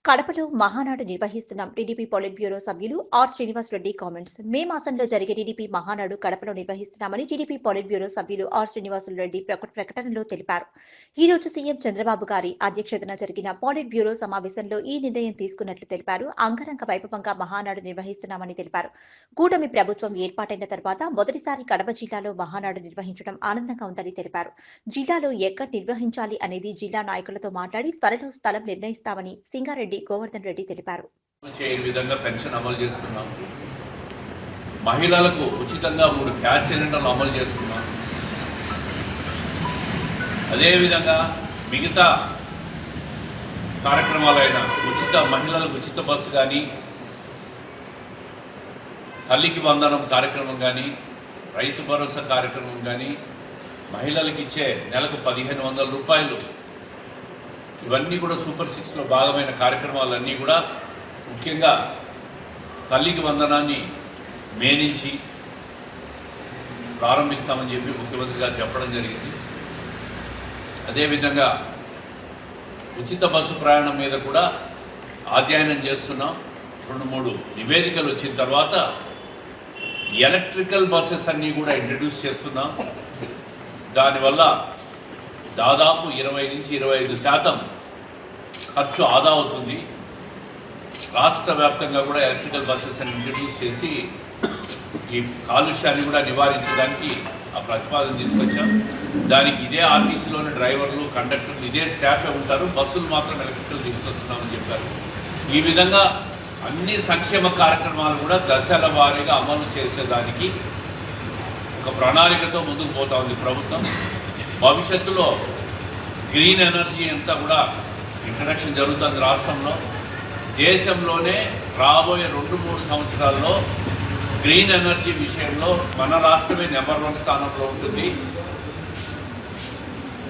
కడపలో మహానాడు నిర్వహిస్తున్నాం. TDP polit bureau సభ్యులు ఆర్ శ్రీనివాస్ రెడ్డి కామెంట్స్. మే మాసంలో జరిగే టీడీపీ మహానాడు కడపలో నిర్వహిస్తున్నామని టీడీపీ పొలిట్ బ్యూరో సభ్యులు ఆర్ శ్రీనివాసులు రెడ్డి ప్రకటనలో తెలిపారు. ఈ రోజు సీఎం చంద్రబాబు గారి అధ్యక్షతన జరిగిన పొలిట్ బ్యూరో సమావేశంలో ఈ నిర్ణయం తీసుకున్నట్లు తెలిపారు. అంగరంగ వైభవంగా మహానాడు నిర్వహిస్తున్నామని తెలిపారు. కూటమి ప్రభుత్వం ఏర్పాటైన తర్వాత మొదటిసారి కడప జిల్లాలో మహానాడు నిర్వహించడం ఆనందంగా ఉందని తెలిపారు. జిల్లాలో ఎక్కడ నిర్వహించాలి అనేది జిల్లా నాయకులతో మాట్లాడి త్వరలో స్థలం నిర్ణయిస్తామని సింగారెడ్డి గోవర్ధన్ రెడ్డి తెలిపారు. విధంగా పెన్షన్ అమలు చేస్తున్నాం. మహిళలకు ఉచితంగా 3 గ్యాస్ సిలిండర్లు అమలు చేస్తున్నాం. అదేవిధంగా మిగతా కార్యక్రమాలైన మహిళలకు ఉచిత బస్సు కానీ, తల్లికి వందనం కార్యక్రమం కానీ, రైతు భరోసా కార్యక్రమం కానీ, మహిళలకు ఇచ్చే నెలకు 1500 రూపాయలు, ఇవన్నీ కూడా సూపర్ 6లో భాగమైన కార్యక్రమాలన్నీ కూడా ముఖ్యంగా తల్లికి వందనాన్ని మే నుంచి ప్రారంభిస్తామని చెప్పి ముఖ్యమంత్రి గారు చెప్పడం జరిగింది. అదేవిధంగా ఉచిత బస్సు ప్రయాణం మీద కూడా అధ్యయనం చేస్తున్నాం. 2-3 నివేదికలు వచ్చిన తర్వాత ఎలక్ట్రికల్ బస్సెస్ అన్నీ కూడా ఇంట్రడ్యూస్ చేస్తున్నాం. దానివల్ల దాదాపు 20 నుంచి 25% ఖర్చు ఆదా అవుతుంది. రాష్ట్ర వ్యాప్తంగా కూడా ఎలక్ట్రికల్ బస్సెస్ అని ఇంట్రడ్యూస్ చేసి ఈ కాలుష్యాన్ని కూడా నివారించడానికి ఆ ప్రతిపాదన తీసుకొచ్చాం. దానికి ఇదే ఆర్టీసీలోని డ్రైవర్లు, కండక్టర్లు, ఇదే స్టాఫే ఉంటారు. బస్సులు మాత్రం ఎలక్ట్రికల్ తీసుకొస్తున్నామని చెప్పారు. ఈ విధంగా అన్ని సంక్షేమ కార్యక్రమాలు కూడా దశల వారీగా అమలు చేసేదానికి ఒక ప్రణాళికతో ముందుకు పోతా ఉంది ప్రభుత్వం. భవిష్యత్తులో గ్రీన్ ఎనర్జీ అంతా కూడా ఇంట్రడక్షన్ జరుగుతుంది రాష్ట్రంలో. దేశంలోనే రాబోయే 2-3 సంవత్సరాల్లో గ్రీన్ ఎనర్జీ విషయంలో మన రాష్ట్రమే నెంబర్ 1 స్థానంలో ఉంటుంది.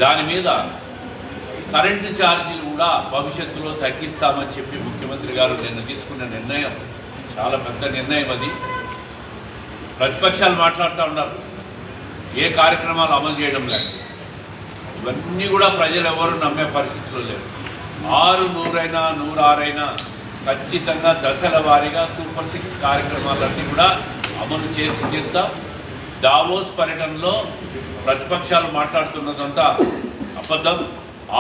దాని మీద కరెంటు ఛార్జీలు కూడా భవిష్యత్తులో తగ్గిస్తామని చెప్పి ముఖ్యమంత్రి గారు నిన్న తీసుకున్న నిర్ణయం చాలా పెద్ద నిర్ణయం. అది ప్రతిపక్షాలు మాట్లాడుతూ ఉన్నారు, ఏ కార్యక్రమాలు అమలు చేయడం లేదు. ఇవన్నీ కూడా ప్రజలు ఎవరు నమ్మే పరిస్థితిలో లేరు. 100 అయినా 106 అయినా ఖచ్చితంగా దశల వారీగా సూపర్ 6 కార్యక్రమాలన్నీ కూడా అమలు చేసి తీరుతాం. దావోస్ పర్యటనలో ప్రతిపక్షాలు మాట్లాడుతున్నదంతా అబద్ధం.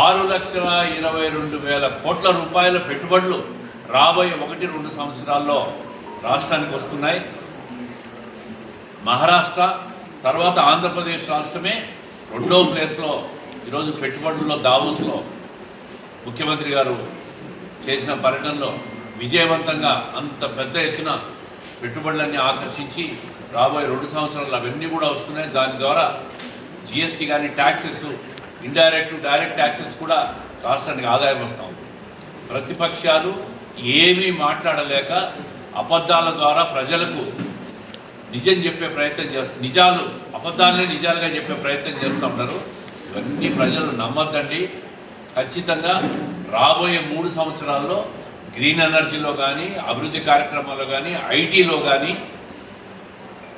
6,22,000 కోట్ల రూపాయల పెట్టుబడులు రాబోయే 1-2 సంవత్సరాల్లో రాష్ట్రానికి వస్తున్నాయి. మహారాష్ట్ర తర్వాత ఆంధ్రప్రదేశ్ రాష్ట్రమే 2వ ప్లేస్లో ఈరోజు పెట్టుబడుల్లో దావోస్లో ముఖ్యమంత్రి గారు చేసిన పర్యటనలో విజయవంతంగా అంత పెద్ద ఎత్తున పెట్టుబడులన్నీ ఆకర్షించి రాబోయే 2 సంవత్సరాలు అవన్నీ కూడా వస్తున్నాయి. దాని ద్వారా జిఎస్టీ కానీ, ట్యాక్సెస్, ఇండైరెక్ట్, డైరెక్ట్ ట్యాక్సెస్ కూడా రాష్ట్రానికి ఆదాయం వస్తూ ఉంది. ప్రతిపక్షాలు ఏమీ మాట్లాడలేక అబద్ధాల ద్వారా ప్రజలకు నిజం చెప్పే ప్రయత్నం చేస్తారు. అబద్ధాలనే నిజాలుగా చెప్పే ప్రయత్నం చేస్తూ ఉంటారు. ఇవన్నీ ప్రజలు నమ్మద్దండి. ఖచ్చితంగా రాబోయే 3 సంవత్సరాల్లో గ్రీన్ ఎనర్జీలో కానీ, అభివృద్ధి కార్యక్రమాల్లో కానీ, ఐటీలో కానీ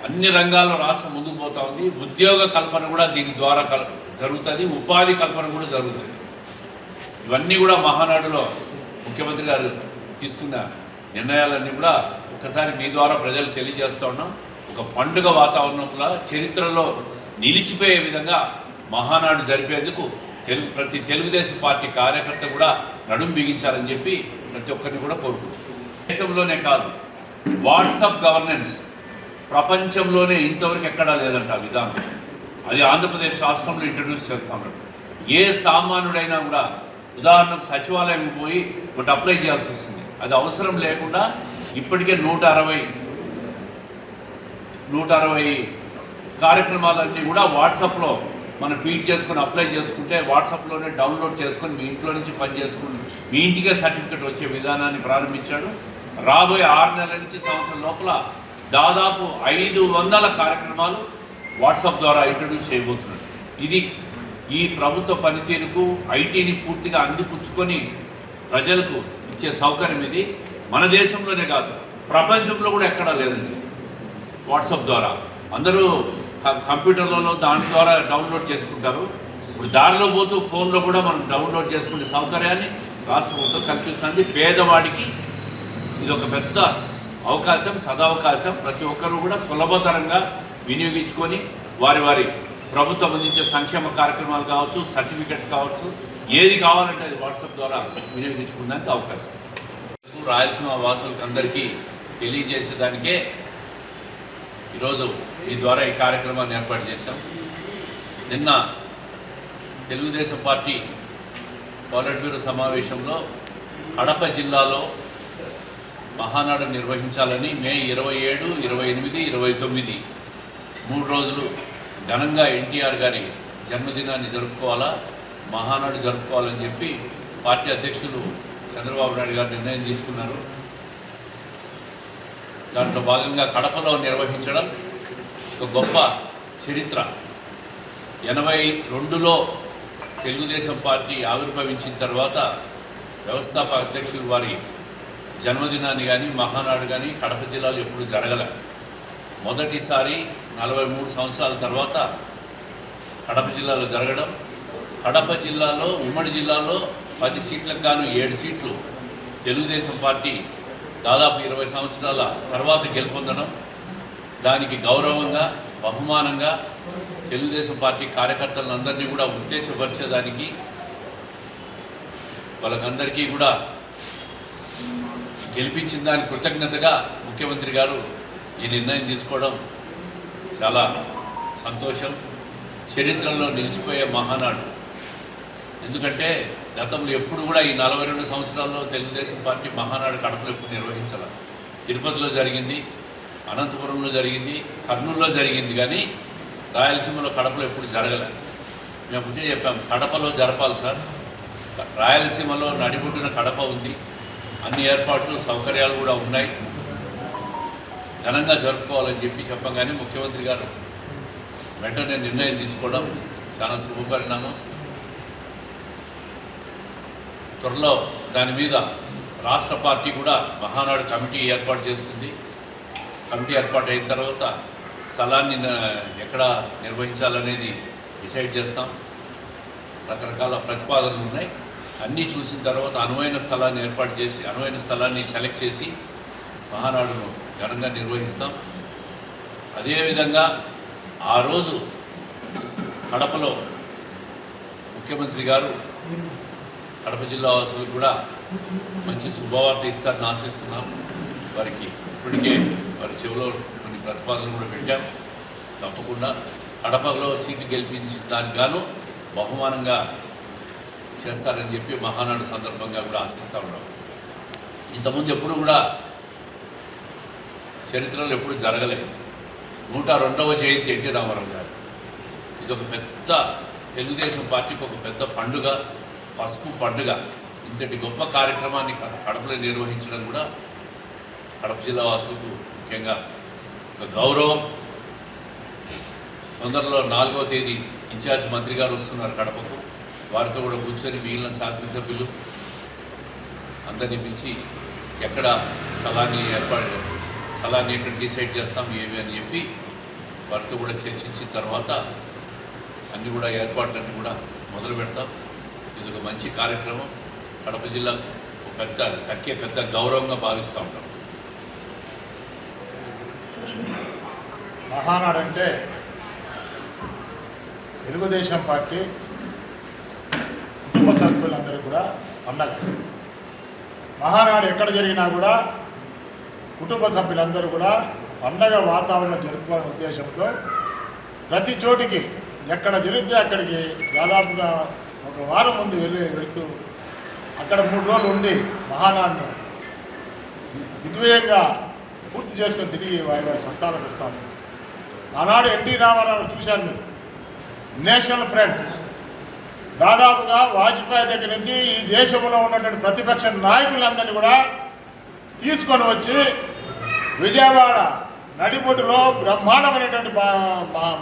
అన్ని రంగాల్లో రాష్ట్రం ముందుకు పోతూ ఉంది. ఉద్యోగ కల్పన కూడా దీని ద్వారా జరుగుతుంది. ఉపాధి కల్పన కూడా జరుగుతుంది. ఇవన్నీ కూడా మహానాడులో ముఖ్యమంత్రి గారు తీసుకున్న నిర్ణయాలన్నీ కూడా ఒకసారి మీ ద్వారా ప్రజలు తెలియజేస్తూ ఉన్నాం. ఒక పండుగ వాతావరణంలో చరిత్రలో నిలిచిపోయే విధంగా మహానాడు జరిపేందుకు ప్రతి తెలుగుదేశం పార్టీ కార్యకర్త కూడా నడుం బిగించాలని చెప్పి ప్రతి ఒక్కరిని కూడా కోరుకుంటున్నాం. దేశంలోనే కాదు, వాట్సాప్ గవర్నెన్స్ ప్రపంచంలోనే ఇంతవరకు ఎక్కడా లేదంట ఆ విధానం. అది ఆంధ్రప్రదేశ్ రాష్ట్రంలో ఇంట్రడ్యూస్ చేస్తాం. ఏ సామాన్యుడైనా కూడా ఉదాహరణకు సచివాలయం పోయి ఒకటి అప్లై చేయాల్సి వస్తుంది. అది అవసరం లేకుండా ఇప్పటికే 160 కార్యక్రమాలన్నీ కూడా వాట్సాప్లో మనం ఫీడ్ చేసుకొని అప్లై చేసుకుంటే వాట్సాప్లోనే డౌన్లోడ్ చేసుకొని మీ ఇంట్లో నుంచి పని చేసుకుని మీ ఇంటికే సర్టిఫికెట్ వచ్చే విధానాన్ని ప్రారంభించాడు. రాబోయే 6 నెలల నుంచి సంవత్సరం లోపల దాదాపు 500 కార్యక్రమాలు వాట్సాప్ ద్వారా ఇంట్రడ్యూస్ చేయబోతున్నాడు. ఇది ఈ ప్రభుత్వ పనితీరుకు ఐటీని పూర్తిగా అందిపుచ్చుకొని ప్రజలకు ఇచ్చే సౌకర్యం. ఇది మన దేశంలోనే కాదు, ప్రపంచంలో కూడా ఎక్కడా లేదండి. వాట్సాప్ ద్వారా అందరూ కంప్యూటర్లలో దాని ద్వారా డౌన్లోడ్ చేసుకుంటారు. ఇప్పుడు దారిలో పోతూ ఫోన్లో కూడా మనం డౌన్లోడ్ చేసుకునే సౌకర్యాన్ని రాష్ట్ర ప్రభుత్వం కల్పిస్తుంది. పేదవాడికి ఇది ఒక పెద్ద అవకాశం, సదవకాశం. ప్రతి ఒక్కరూ కూడా సులభతరంగా వినియోగించుకొని వారి ప్రభుత్వం అందించే సంక్షేమ కార్యక్రమాలు కావచ్చు, సర్టిఫికెట్స్ కావచ్చు, ఏది కావాలంటే అది వాట్సాప్ ద్వారా వినియోగించుకోవడానికి అవకాశం. రాయలసీమ వాసులకు అందరికీ తెలియజేసేదానికే ఈరోజు ఈ ద్వారా ఈ కార్యక్రమాన్ని ఏర్పాటు చేశాం. నిన్న తెలుగుదేశం పార్టీ పాలిట్ బ్యూరో సమావేశంలో కడప జిల్లాలో మహానాడు నిర్వహించాలని మే 27, 28, 29 3 రోజులు ఘనంగా ఎన్టీఆర్ గారి జన్మదినాన్ని జరుపుకోవాలా, మహానాడు జరుపుకోవాలని చెప్పి పార్టీ అధ్యక్షులు చంద్రబాబు నాయుడు గారు నిర్ణయం తీసుకున్నారు. దాంట్లో భాగంగా కడపలో నిర్వహించడం ఒక గొప్ప చరిత్ర. 82లో తెలుగుదేశం పార్టీ ఆవిర్భవించిన తర్వాత వ్యవస్థాపక అధ్యక్షులు వారి జన్మదినాన్ని కానీ మహానాడు కానీ కడప జిల్లాలో ఎప్పుడు జరగలే. మొదటిసారి 43 సంవత్సరాల తర్వాత కడప జిల్లాలో జరగడం. కడప జిల్లాలో ఉమ్మడి జిల్లాలో 10 సీట్లకు గాను 7 సీట్లు తెలుగుదేశం పార్టీ దాదాపు 20 సంవత్సరాల తర్వాత గెలుపొందడం, దానికి గౌరవంగా బహుమానంగా తెలుగుదేశం పార్టీ కార్యకర్తలందరినీ కూడా ఉత్తేజపరిచేదానికి వాళ్ళకందరికీ కూడా గెలిపించిన దానికి కృతజ్ఞతగా ముఖ్యమంత్రి గారు ఈ నిర్ణయం తీసుకోవడం చాలా సంతోషం. చరిత్రలో నిలిచిపోయే మహానాడు. ఎందుకంటే గతంలో ఎప్పుడు కూడా ఈ 42 సంవత్సరాల్లో తెలుగుదేశం పార్టీ మహానాడు కడపలో ఎప్పుడు నిర్వహించాల. తిరుపతిలో జరిగింది, అనంతపురంలో జరిగింది, కర్నూలులో జరిగింది, కానీ రాయలసీమలో కడపలో ఎప్పుడు జరగలే. మేము ముందే చెప్పాం, కడపలో జరపాలి సార్. రాయలసీమలో నడిబొడ్డున కడప ఉంది, అన్ని ఏర్పాట్లు సౌకర్యాలు కూడా ఉన్నాయి, ఘనంగా జరుపుకోవాలని చెప్పగానే ముఖ్యమంత్రి గారు వెంటనే నిర్ణయం తీసుకోవడం చాలా శుభపరిణామం. త్వరలో దాని మీద రాష్ట్ర పార్టీ కూడా మహానాడు కమిటీ ఏర్పాటు చేస్తుంది. కమిటీ ఏర్పాటు అయిన తర్వాత స్థలాన్ని ఎక్కడ నిర్వహించాలనేది డిసైడ్ చేస్తాం. రకరకాల ప్రతిపాదనలు ఉన్నాయి. అన్నీ చూసిన తర్వాత అనువైన స్థలాన్ని ఏర్పాటు చేసి అనువైన స్థలాన్ని సెలెక్ట్ చేసి మహానాడును ఘనంగా నిర్వహిస్తాం. అదేవిధంగా ఆ రోజు కడపలో ముఖ్యమంత్రి గారు కడప జిల్లా వాసులకు కూడా మంచి శుభవార్త ఇస్తారని ఆశిస్తున్నాం. వారికి ఇప్పటికే వారి చెవిలో కొన్ని ప్రతిపాదనలు కూడా పెట్టాం. తప్పకుండా కడపలో సీటు గెలిపించిన దానికి గాను బహుమానంగా చేస్తారని చెప్పి మహానాడు సందర్భంగా కూడా ఆశిస్తూ ఉన్నాం. ఇంతకుముందు ఎప్పుడు కూడా చరిత్రలో ఎప్పుడు జరగలేదు. 102వ జయంతి ఎన్టీ రామారావు గారు. ఇది ఒక పెద్ద తెలుగుదేశం పార్టీకి ఒక పెద్ద పండుగ, పసుపు పండుగ. ఇంతటి గొప్ప కార్యక్రమాన్ని కడపలో నిర్వహించడం కూడా కడప జిల్లా వాసులకు ముఖ్యంగా ఒక గౌరవం. తొందరలో 4వ తేదీ ఇన్ఛార్జ్ మంత్రి గారు వస్తున్నారు కడపకు. వారితో కూడా కూర్చొని మిగిలిన శాసనసభ్యులు అందరినీ పిలిచి ఎక్కడ స్థలాన్ని ఎక్కడ డిసైడ్ చేస్తాం ఏమి అని చెప్పి వారితో కూడా చర్చించిన తర్వాత అన్నీ కూడా ఏర్పాట్లన్నీ కూడా మొదలు పెడతాం. ఇది ఒక మంచి కార్యక్రమం. కడప జిల్లా పెద్ద గౌరవంగా భావిస్తూ ఉంటాం. మహానాడు అంటే తెలుగుదేశం పార్టీ కుటుంబ సభ్యులందరూ కూడా పండగ. మహానాడు ఎక్కడ జరిగినా కూడా కుటుంబ సభ్యులందరూ కూడా పండగ వాతావరణం జరుపుకోవాలనే ఉద్దేశంతో ప్రతి చోటికి ఎక్కడ జరిగితే అక్కడికి దాదాపుగా ఒక వారం ముందు వెళుతూ అక్కడ 3 రోజులు ఉండి మహానాడును దిగ్విజయంగా పూర్తి చేసుకొని తిరిగి వారి స్వస్థానాలకు వస్తాము. ఆనాడు ఎన్టీ రామారావు చూశారు మీరు, నేషనల్ ఫ్రంట్. దాదాపుగా వాజ్పేయి దగ్గర నుంచి ఈ దేశంలో ఉన్నటువంటి ప్రతిపక్ష నాయకులందరినీ కూడా తీసుకొని వచ్చి విజయవాడ నడిబొడ్డులో బ్రహ్మాండమైనటువంటి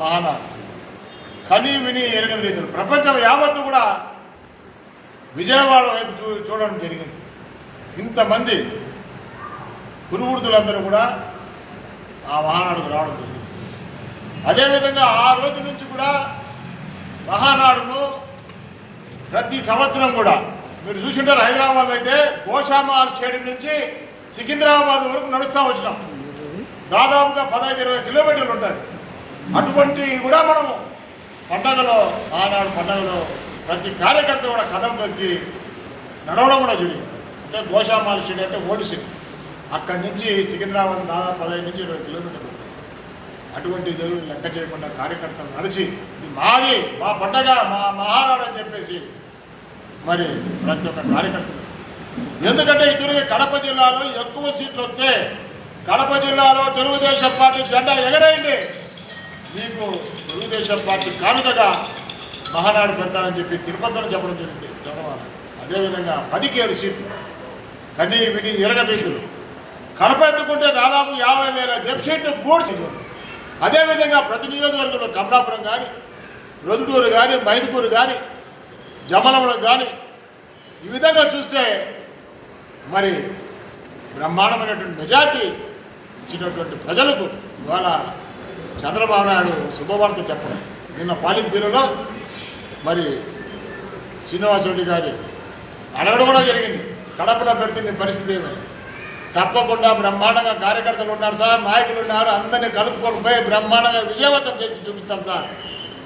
మహానాడు కని విని ఎరగని రీతిలో ప్రపంచం యావత్తు కూడా విజయవాడ వైపు చూడడం జరిగింది. ఇంతమంది కురువృద్ధులందరూ కూడా ఆ మహానాడుకు రావడం జరిగింది. అదేవిధంగా ఆ రోజు నుంచి కూడా మహానాడును ప్రతి సంవత్సరం కూడా మీరు చూసింటారు, హైదరాబాద్ అయితే గోషామాల్ స్టేడియం నుంచి సికింద్రాబాద్ వరకు నడుస్తూ వచ్చినాం. దాదాపుగా 15-20 కిలోమీటర్లు ఉంటాయి. అటువంటి కూడా మనం పండగలో, ఆనాడు పండగలో ప్రతి కార్యకర్త కూడా కథం తగ్గి నడవడం కూడా జరిగింది. అంటే గోషామాల్ స్టేడియం అంటే ఓల్డ్ సిటీ, అక్కడి నుంచి సికింద్రాబాద్ దాదాపు 15 నుంచి 20 కిలోమీటర్లు. అటువంటి జరుగులు లెక్క చేయకుండా కార్యకర్తలు నడిచి ఇది మాది, మా పండగ, మా మహానాడు అని చెప్పేసి మరి ప్రతి ఒక్క కార్యకర్తలు. ఎందుకంటే ఇతరులకి కడప జిల్లాలో ఎక్కువ సీట్లు వస్తే కడప జిల్లాలో తెలుగుదేశం పార్టీ జెండా ఎగరేయండి, మీకు తెలుగుదేశం పార్టీ కానుకగా మహానాడు పెడతానని చెప్పి తిరుపతిలో చెప్పడం జరిగింది చంద్రబాబు. అదేవిధంగా 17 సీట్లు కన్నీ విని ఎరగబెత్తులు. కడప ఎత్తుకుంటే దాదాపు 50,000 డెఫిసిట్ పూర్తి. అదేవిధంగా ప్రతి నియోజకవర్గంలో కమలాపురం కానీ, రొద్దుటూరు కానీ, మైదుకూరు కానీ, జమలమడం కానీ, ఈ విధంగా చూస్తే మరి బ్రహ్మాండమైనటువంటి మెజార్టీ ఇచ్చినటువంటి ప్రజలకు ఇవాళ చంద్రబాబు నాయుడు శుభవార్త చెప్పడం. నిన్న పాలిట్ బ్యూరోలో మరి శ్రీనివాసరెడ్డి గారి అడగడం కూడా జరిగింది, కడపలో పెడితే మీ పరిస్థితి ఏమని. తప్పకుండా బ్రహ్మాండంగా కార్యకర్తలు ఉన్నారు సార్, నాయకులు ఉన్నారు, అందరినీ కలుపుకొని పోయి బ్రహ్మాండంగా విజయవంతం చేసి చూపిస్తాం సార్.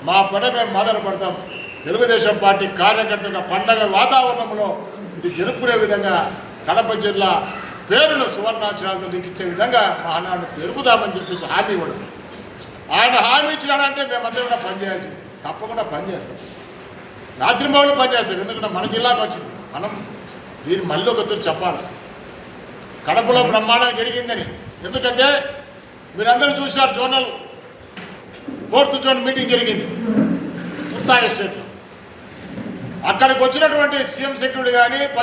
మా పడ మేము మొదలు పడతాం. తెలుగుదేశం పార్టీ కార్యకర్తల పండగ వాతావరణంలో ఇది జరుపుకునే విధంగా కడప జిల్లా పేరును సువర్ణాక్షరాలతో లిఖించే విధంగా మహానాడు జరుపుదామని చెప్పేసి హామీ ఇవ్వడం. ఆయన హామీ ఇచ్చినాడంటే మేమందరం కూడా పనిచేయాల్సింది, తప్పకుండా పనిచేస్తాం, రాత్రి మౌలు పనిచేస్తాం. ఎందుకంటే మన జిల్లాకు వచ్చింది, మనం దీన్ని మళ్ళీ ఒకరు చెప్పాలి. కడపలో బ్రహ్మాండం జరిగిందని. ఎందుకంటే మీరందరూ చూశారు, జోనల్ 4th జోన్ మీటింగ్ జరిగింది ముత్తా ఎస్టేట్లో. అక్కడికి వచ్చినటువంటి సీఎం సెక్యూరిటీ కానీ